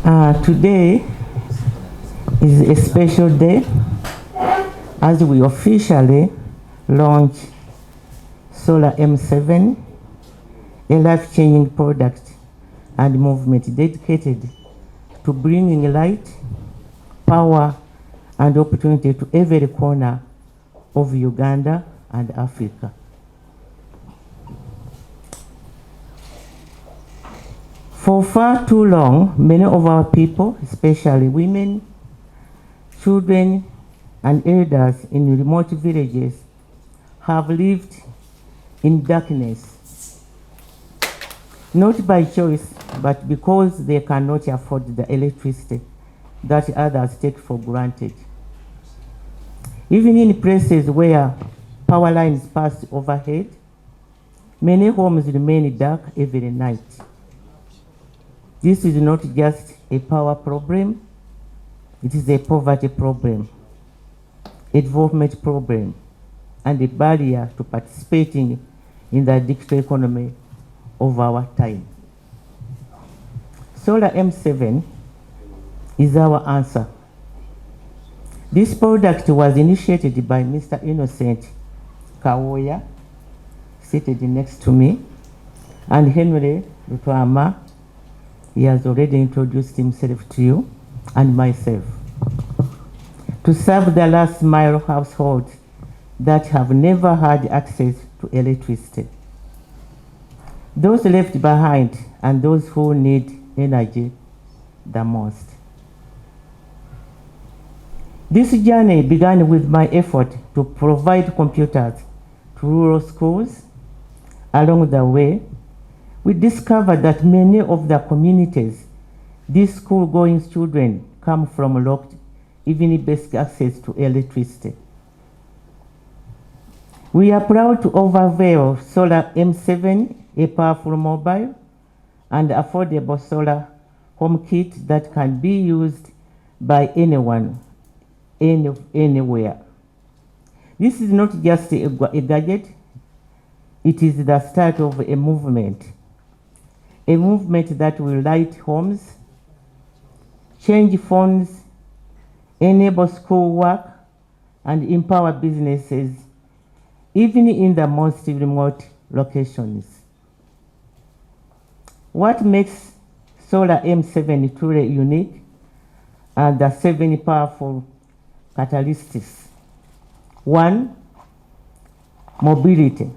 Today is a special day as we officially launch Solar M7, a life-changing product and movement dedicated to bringing light, power, and opportunity to every corner of Uganda and Africa. For far too long, many of our people, especially women, children, and elders in remote villages, have lived in darkness, not by choice, but because they cannot afford the electricity that others take for granted. Even in places where power lines pass overhead, many homes remain dark every night. This is not just a power problem, it is a poverty problem, a development problem, and a barrier to participating in the digital economy of our time. Solar M7 is our answer. This product was initiated by Mr. Innocent Kawoya, seated next to me, and Henry Lutwama. He has already introduced himself to you and myself, to serve the last mile households that have never had access to electricity, those left behind, and those who need energy the most. This journey began with my effort to provide computers to rural schools. Along the way, we discovered that many of the communities these school-going children come from lacked even basic access to electricity. We are proud to unveil Solar M7, a powerful mobile and affordable solar home kit that can be used by anyone, anywhere. This is not just a gadget, it is the start of a movement that will light homes, change phones, enable schoolwork, and empower businesses, even in the most remote locations. What makes Solar M7 truly unique are the 7 powerful catalysts. 1, mobility.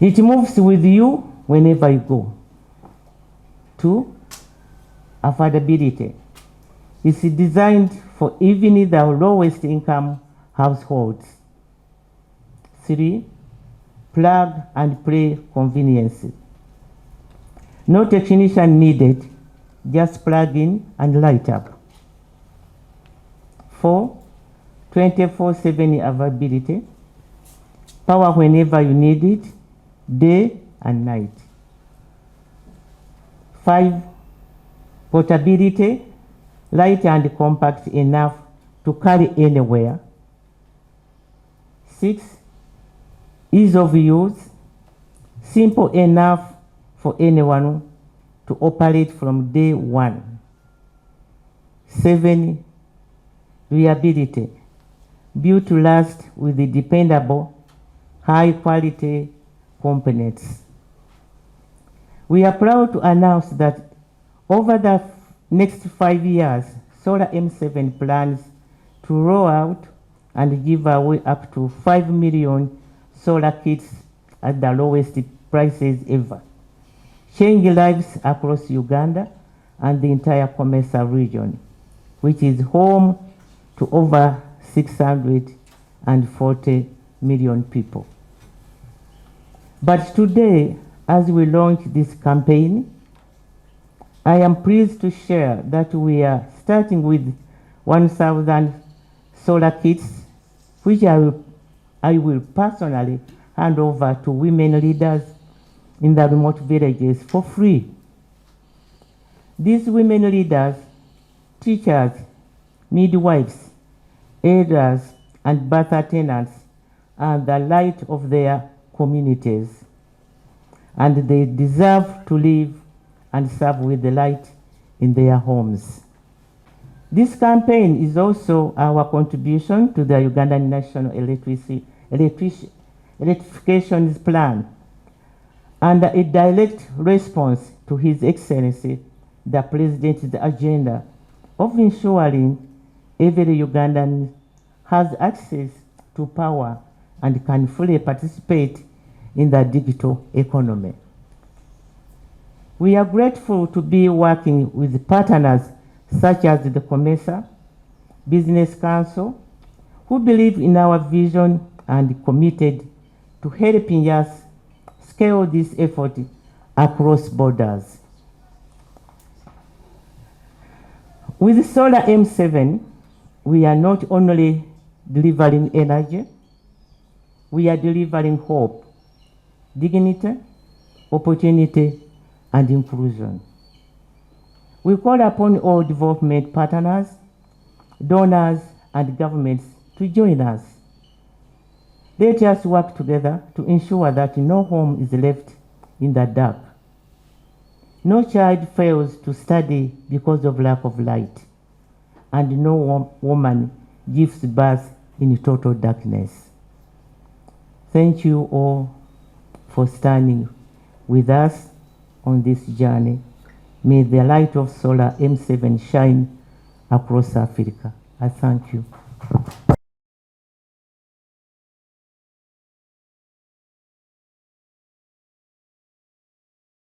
It moves with you whenever you go. 2, affordability. It's designed for even the lowest income households. 3, plug and play convenience. No technician needed, just plug in and light up. 4, 24/7 availability. Power whenever you need it, day and night. 5, portability, light and compact enough to carry anywhere. 6, ease of use, simple enough for anyone to operate from day one. 7, reliability, built to last with the dependable, high quality components. We are proud to announce that over the next 5 years, Solar M7 plans to roll out and give away up to 5 million solar kits at the lowest prices ever, changing lives across Uganda and the entire Comesa region, which is home to over 640 million people. But today, as we launch this campaign, I am pleased to share that we are starting with 1,000 solar kits, which I will personally hand over to women leaders in the remote villages for free. These women leaders, teachers, midwives, elders, and birth attendants are the light of their communities, and they deserve to live and serve with the light in their homes. This campaign is also our contribution to the Ugandan National Electrification Plan and a direct response to His Excellency the President's agenda of ensuring every Ugandan has access to power and can fully participate in the digital economy. We are grateful to be working with partners such as the COMESA Business Council, who believe in our vision and committed to helping us scale this effort across borders. With Solar M7, we are not only delivering energy, we are delivering hope, dignity, opportunity, and inclusion. We call upon all development partners, donors, and governments to join us. Let us work together to ensure that no home is left in the dark. No child fails to study because of lack of light, and no woman gives birth in total darkness. Thank you all for standing with us on this journey. May the light of Solar M7 shine across Africa. I thank you.